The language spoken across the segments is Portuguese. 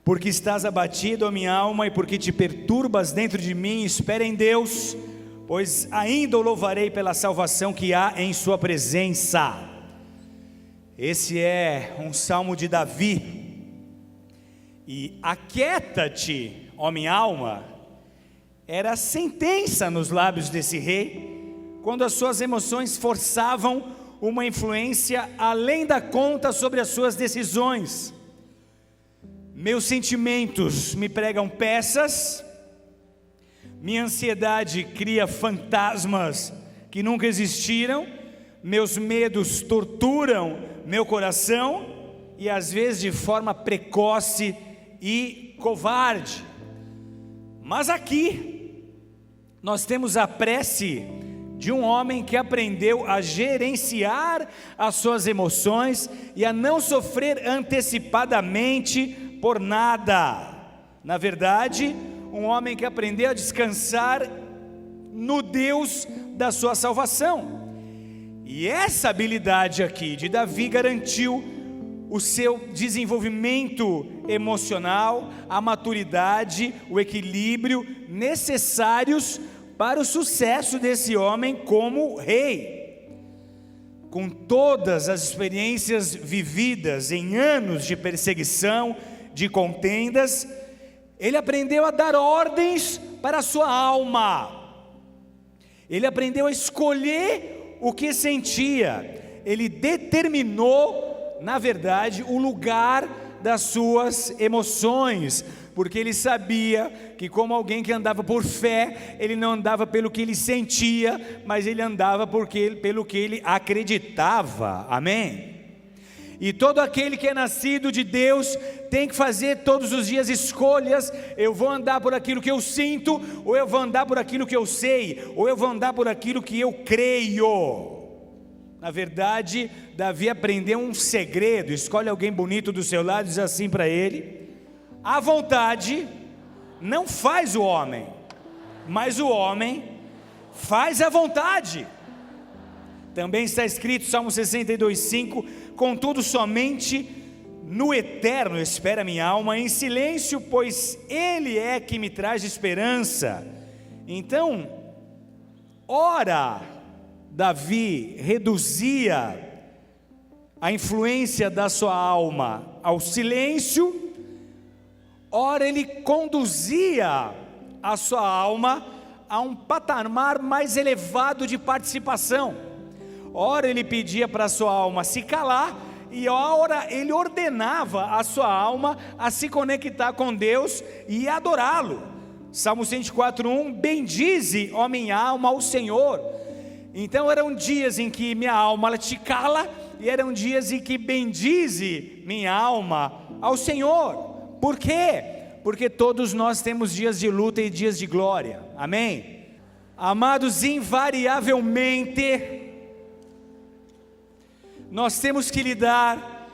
Porque estás abatido, ó minha alma, e porque te perturbas dentro de mim, espera em Deus, pois ainda o louvarei pela salvação que há em sua presença. Esse é um salmo de Davi. E aquieta-te, ó minha alma, era a sentença nos lábios desse rei, quando as suas emoções forçavam uma influência além da conta sobre as suas decisões. Meus sentimentos me pregam peças, minha ansiedade cria fantasmas que nunca existiram, meus medos torturam meu coração, e às vezes de forma precoce e covarde. Mas aqui nós temos a prece de um homem que aprendeu a gerenciar as suas emoções e a não sofrer antecipadamente por nada. Na verdade, um homem que aprendeu a descansar no Deus da sua salvação. E essa habilidade aqui de Davi garantiu o seu desenvolvimento emocional, a maturidade, o equilíbrio necessários para o sucesso desse homem como rei. Com todas as experiências vividas em anos de perseguição, de contendas, ele aprendeu a dar ordens para a sua alma, ele aprendeu a escolher o que sentia, ele determinou, na verdade, o lugar das suas emoções, porque ele sabia que, como alguém que andava por fé, ele não andava pelo que ele sentia, mas ele andava pelo que ele acreditava, amém? E todo aquele que é nascido de Deus tem que fazer todos os dias escolhas. Eu vou andar por aquilo que eu sinto, ou eu vou andar por aquilo que eu sei, ou eu vou andar por aquilo que eu creio. Na verdade, Davi aprendeu um segredo. Escolhe alguém bonito do seu lado e diz assim para ele: a vontade não faz o homem, mas o homem faz a vontade. Também está escrito, Salmo 62:5: contudo somente no eterno espera minha alma em silêncio, pois Ele é que me traz esperança. Então, ora, Davi reduzia a influência da sua alma ao silêncio, ora ele conduzia a sua alma a um patamar mais elevado de participação. Ora ele pedia para a sua alma se calar, e ora ele ordenava a sua alma a se conectar com Deus e adorá-lo. Salmo 104:1: bendize, ó minha alma, ao Senhor. Então eram dias em que minha alma ela te cala, e eram dias em que bendize minha alma ao Senhor. Por quê? Porque todos nós temos dias de luta e dias de glória, amém? Amados, invariavelmente nós temos que lidar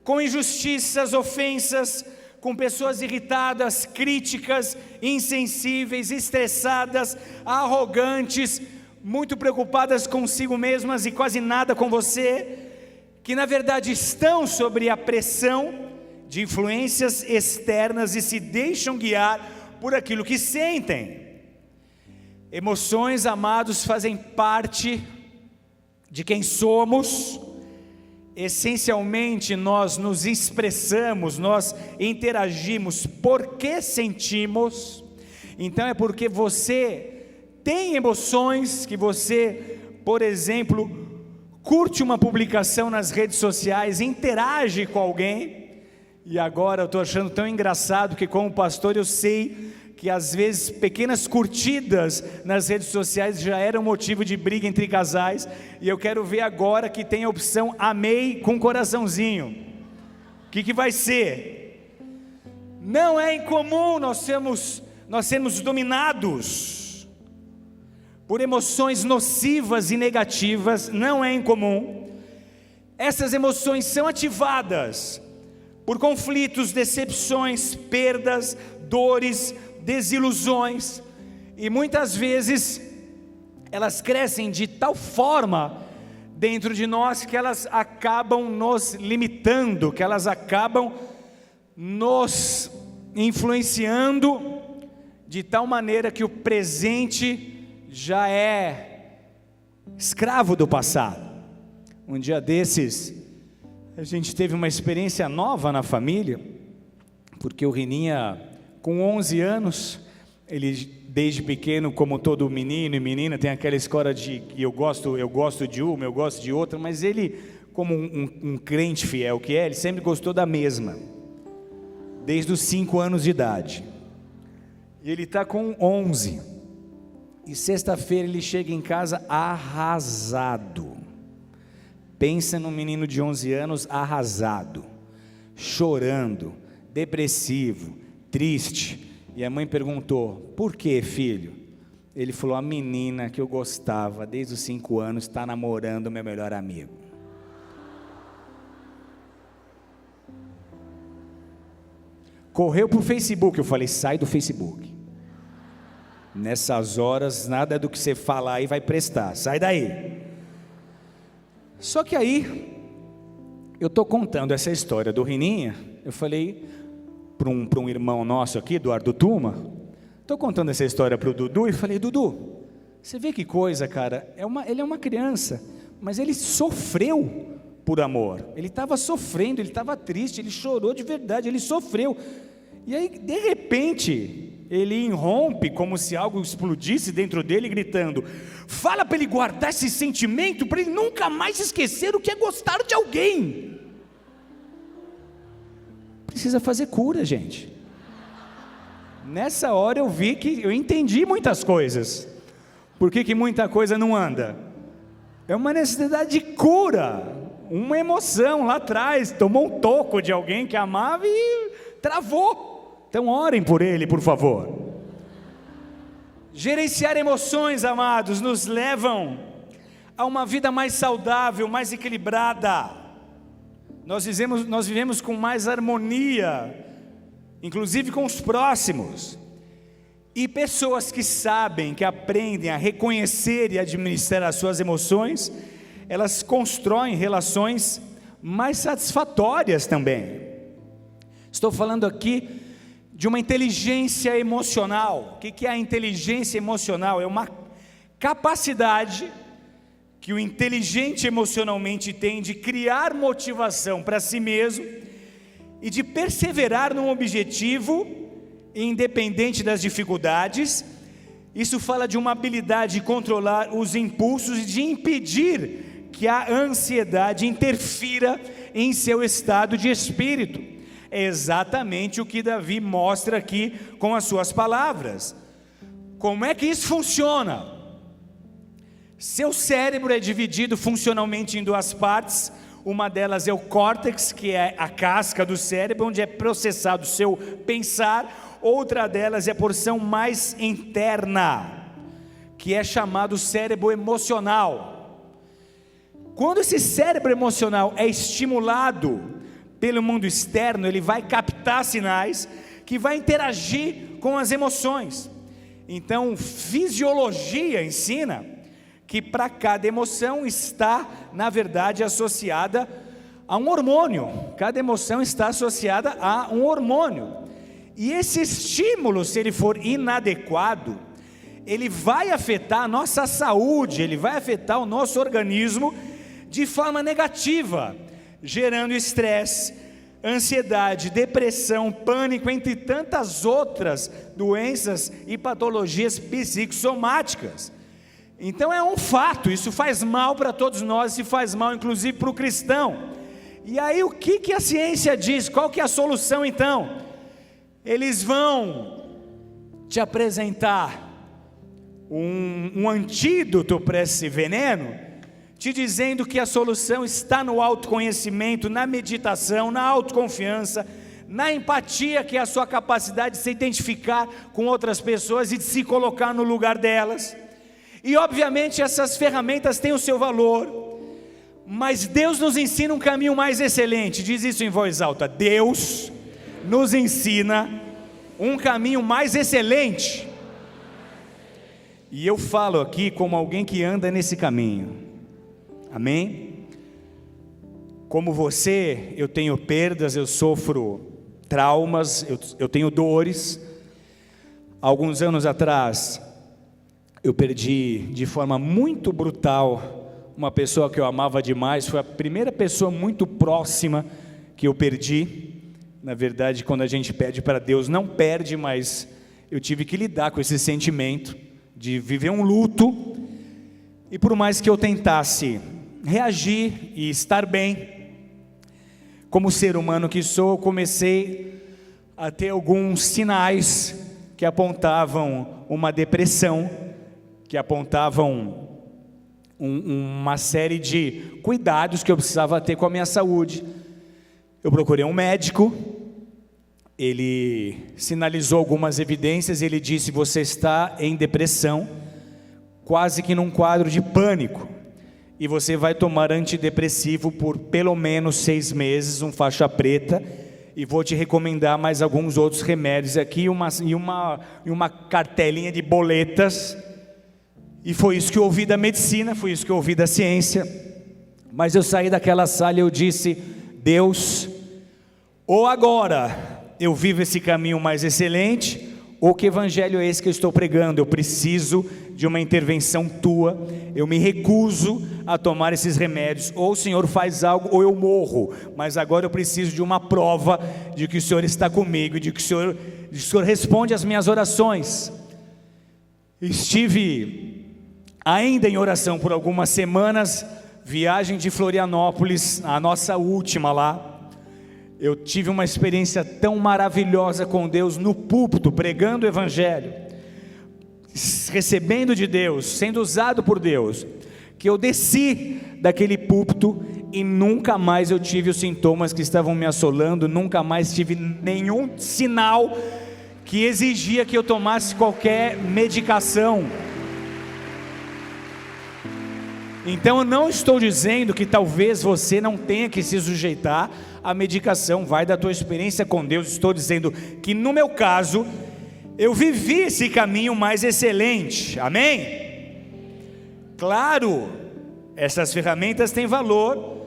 com injustiças, ofensas, com pessoas irritadas, críticas, insensíveis, estressadas, arrogantes, muito preocupadas consigo mesmas e quase nada com você, que na verdade estão sob a pressão de influências externas e se deixam guiar por aquilo que sentem. Emoções, amados, fazem parte de quem somos. Essencialmente nós nos expressamos, nós interagimos porque sentimos. Então é porque você tem emoções que você, por exemplo, curte uma publicação nas redes sociais, interage com alguém. E agora eu estou achando tão engraçado que, como pastor, eu sei que às vezes pequenas curtidas nas redes sociais já eram motivo de briga entre casais, e eu quero ver agora que tem a opção amei com coraçãozinho. O que vai ser? Não é incomum nós sermos dominados por emoções nocivas e negativas, não é incomum. Essas emoções são ativadas por conflitos, decepções, perdas, dores, desilusões, e muitas vezes elas crescem de tal forma dentro de nós que elas acabam nos limitando, que elas acabam nos influenciando de tal maneira que o presente já é escravo do passado. Um dia desses, a gente teve uma experiência nova na família, porque o Rininha, com 11 anos, ele desde pequeno, como todo menino e menina, tem aquela escola de que eu gosto de uma, eu gosto de outra, mas ele, como um crente fiel que é, ele sempre gostou da mesma, desde os 5 anos de idade. E ele está com 11, e sexta-feira ele chega em casa arrasado. Pensa num menino de 11 anos arrasado, chorando, depressivo, triste. E a mãe perguntou: por que, filho? Ele falou: a menina que eu gostava desde os 5 anos está namorando o meu melhor amigo. Correu para o Facebook. Eu falei: sai do Facebook. Nessas horas, nada do que você falar aí vai prestar, sai daí. Só que aí, eu estou contando essa história do Rininha, eu falei para um irmão nosso aqui, Eduardo Tuma, estou contando essa história para o Dudu, e falei: Dudu, você vê que coisa, cara, ele é uma criança, mas ele sofreu por amor, ele estava sofrendo, ele estava triste, ele chorou de verdade, ele sofreu, e aí de repente, ele irrompe como se algo explodisse dentro dele, gritando: fala para ele guardar esse sentimento, para ele nunca mais esquecer o que é gostar de alguém. Precisa fazer cura, gente. Nessa hora eu entendi muitas coisas. Por que muita coisa não anda? É uma necessidade de cura, uma emoção lá atrás, tomou um toco de alguém que amava e travou. Então orem por ele, por favor. Gerenciar emoções, amados, nos levam a uma vida mais saudável, mais equilibrada. Nós vivemos com mais harmonia, inclusive com os próximos. E pessoas que sabem, que aprendem a reconhecer e administrar as suas emoções, elas constroem relações mais satisfatórias também. Estou falando aqui de uma inteligência emocional. O que é a inteligência emocional? É uma capacidade que o inteligente emocionalmente tem de criar motivação para si mesmo e de perseverar num objetivo, independente das dificuldades. Isso fala de uma habilidade de controlar os impulsos e de impedir que a ansiedade interfira em seu estado de espírito. É exatamente o que Davi mostra aqui com as suas palavras. Como é que isso funciona? Seu cérebro é dividido funcionalmente em duas partes. Uma delas é o córtex, que é a casca do cérebro, onde é processado o seu pensar. Outra delas é a porção mais interna, que é chamado cérebro emocional. Quando esse cérebro emocional é estimulado pelo mundo externo, ele vai captar sinais que vai interagir com as emoções. Então, fisiologia ensina que para cada emoção está, na verdade, associada a um hormônio. Cada emoção está associada a um hormônio. E esse estímulo, se ele for inadequado, ele vai afetar a nossa saúde, ele vai afetar o nosso organismo de forma negativa, gerando estresse, ansiedade, depressão, pânico, entre tantas outras doenças e patologias psicossomáticas. Então é um fato, isso faz mal para todos nós, e faz mal inclusive para o cristão. E aí o que a ciência diz? Qual que é a solução então? Eles vão te apresentar um antídoto para esse veneno, te dizendo que a solução está no autoconhecimento, na meditação, na autoconfiança, na empatia, que é a sua capacidade de se identificar com outras pessoas e de se colocar no lugar delas. E obviamente essas ferramentas têm o seu valor, mas Deus nos ensina um caminho mais excelente. Diz isso em voz alta: Deus nos ensina um caminho mais excelente. E eu falo aqui como alguém que anda nesse caminho. Amém? Como você, eu tenho perdas, eu sofro traumas, eu tenho dores. Alguns anos atrás, eu perdi de forma muito brutal uma pessoa que eu amava demais. Foi a primeira pessoa muito próxima que eu perdi. Na verdade, quando a gente pede para Deus, não perde, mas eu tive que lidar com esse sentimento de viver um luto. E por mais que eu tentasse reagir e estar bem, como ser humano que sou, eu comecei a ter alguns sinais que apontavam uma depressão, que apontavam uma série de cuidados que eu precisava ter com a minha saúde. Eu procurei um médico, ele sinalizou algumas evidências, ele disse: você está em depressão, quase que num quadro de pânico, e você vai tomar antidepressivo por pelo menos 6 meses, um faixa preta, e vou te recomendar mais alguns outros remédios aqui, e uma cartelinha de boletas. E foi isso que eu ouvi da medicina, foi isso que eu ouvi da ciência. Mas eu saí daquela sala e eu disse: Deus, ou agora eu vivo esse caminho mais excelente, ou que evangelho é esse que eu estou pregando? Eu preciso de uma intervenção tua, eu me recuso a tomar esses remédios. Ou o Senhor faz algo, ou eu morro, mas agora eu preciso de uma prova de que o Senhor está comigo, de que o Senhor responde às minhas orações. Estive ainda em oração por algumas semanas, viagem de Florianópolis, a nossa última lá. Eu tive uma experiência tão maravilhosa com Deus no púlpito, pregando o evangelho, recebendo de Deus, sendo usado por Deus, que eu desci daquele púlpito e nunca mais eu tive os sintomas que estavam me assolando, nunca mais tive nenhum sinal que exigia que eu tomasse qualquer medicação. Então eu não estou dizendo que talvez você não tenha que se sujeitar à medicação, vai da tua experiência com Deus. Estou dizendo que no meu caso, eu vivi esse caminho mais excelente, amém? Claro, essas ferramentas têm valor,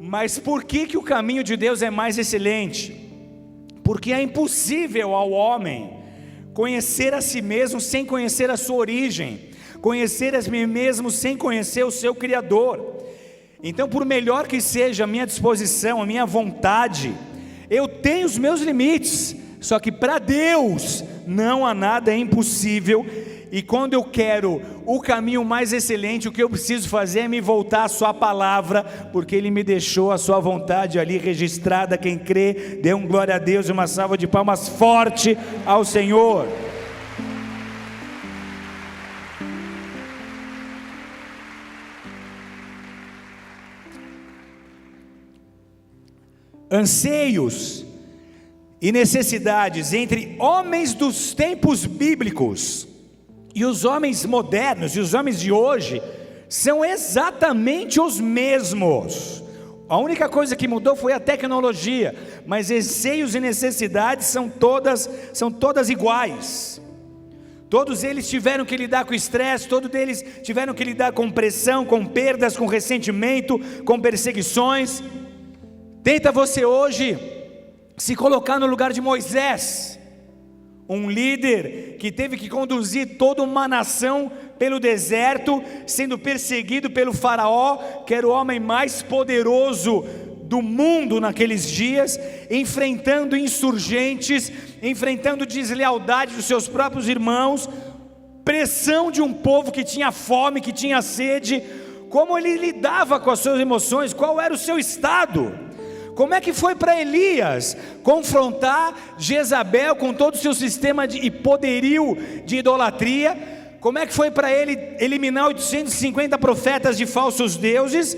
mas por que o caminho de Deus é mais excelente? Porque é impossível ao homem conhecer a si mesmo sem conhecer a sua origem, conhecer a mim mesmo sem conhecer o seu Criador. Então, por melhor que seja a minha disposição, a minha vontade, eu tenho os meus limites, só que para Deus não há nada impossível. E quando eu quero o caminho mais excelente, o que eu preciso fazer é me voltar à sua palavra, porque Ele me deixou a sua vontade ali registrada. Quem crê, dê um glória a Deus e uma salva de palmas forte ao Senhor. Anseios e necessidades entre homens dos tempos bíblicos e os homens modernos e os homens de hoje são exatamente os mesmos. A única coisa que mudou foi a tecnologia, mas anseios e necessidades são todas iguais. Todos eles tiveram que lidar com estresse, todos eles tiveram que lidar com pressão, com perdas, com ressentimento, com perseguições. Tenta você hoje se colocar no lugar de Moisés, um líder que teve que conduzir toda uma nação pelo deserto, sendo perseguido pelo faraó, que era o homem mais poderoso do mundo naqueles dias, enfrentando insurgentes, enfrentando deslealdade dos seus próprios irmãos, pressão de um povo que tinha fome, que tinha sede. Como ele lidava com as suas emoções, qual era o seu estado? Como é que foi para Elias confrontar Jezabel com todo o seu sistema e poderio de idolatria? Como é que foi para ele eliminar 850 profetas de falsos deuses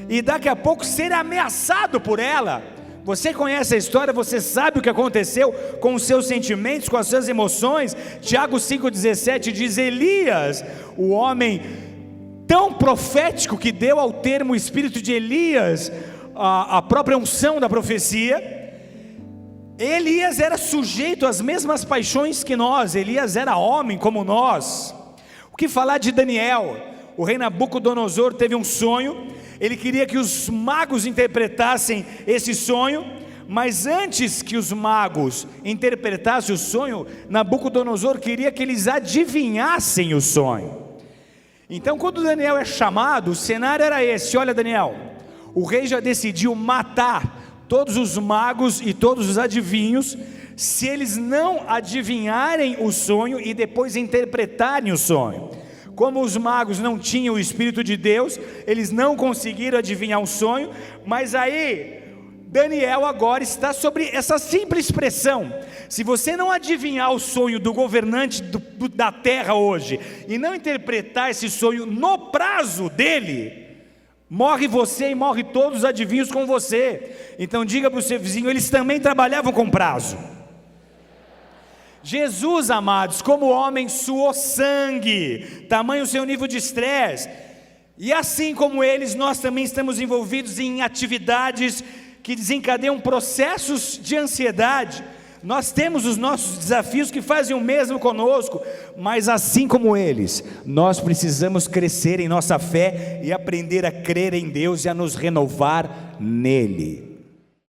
e daqui a pouco ser ameaçado por ela? Você conhece a história, você sabe o que aconteceu com os seus sentimentos, com as suas emoções. Tiago 5,17 diz: Elias, o homem tão profético que deu ao termo o espírito de Elias a própria unção da profecia, Elias era sujeito às mesmas paixões que nós. Elias era homem como nós. O que falar de Daniel? O rei Nabucodonosor teve um sonho, ele queria que os magos interpretassem esse sonho, Mas antes que os magos interpretassem o sonho, Nabucodonosor queria que eles adivinhassem o sonho. Então, quando Daniel é chamado, o cenário era esse: olha, Daniel, o rei já decidiu matar todos os magos e todos os adivinhos, se eles não adivinharem o sonho e depois interpretarem o sonho. Como os magos não tinham o Espírito de Deus, eles não conseguiram adivinhar o sonho, mas aí Daniel agora está sobre essa simples expressão: se você não adivinhar o sonho do governante da terra hoje, e não interpretar esse sonho no prazo dele, morre você e morre todos os adivinhos com você. Então diga para o seu vizinho: eles também trabalhavam com prazo. Jesus, amados, como homem, suou sangue, tamanho o seu nível de estresse, e assim como eles, nós também estamos envolvidos em atividades que desencadeiam processos de ansiedade. Nós temos os nossos desafios que fazem o mesmo conosco, mas assim como eles, nós precisamos crescer em nossa fé e aprender a crer em Deus e a nos renovar nele.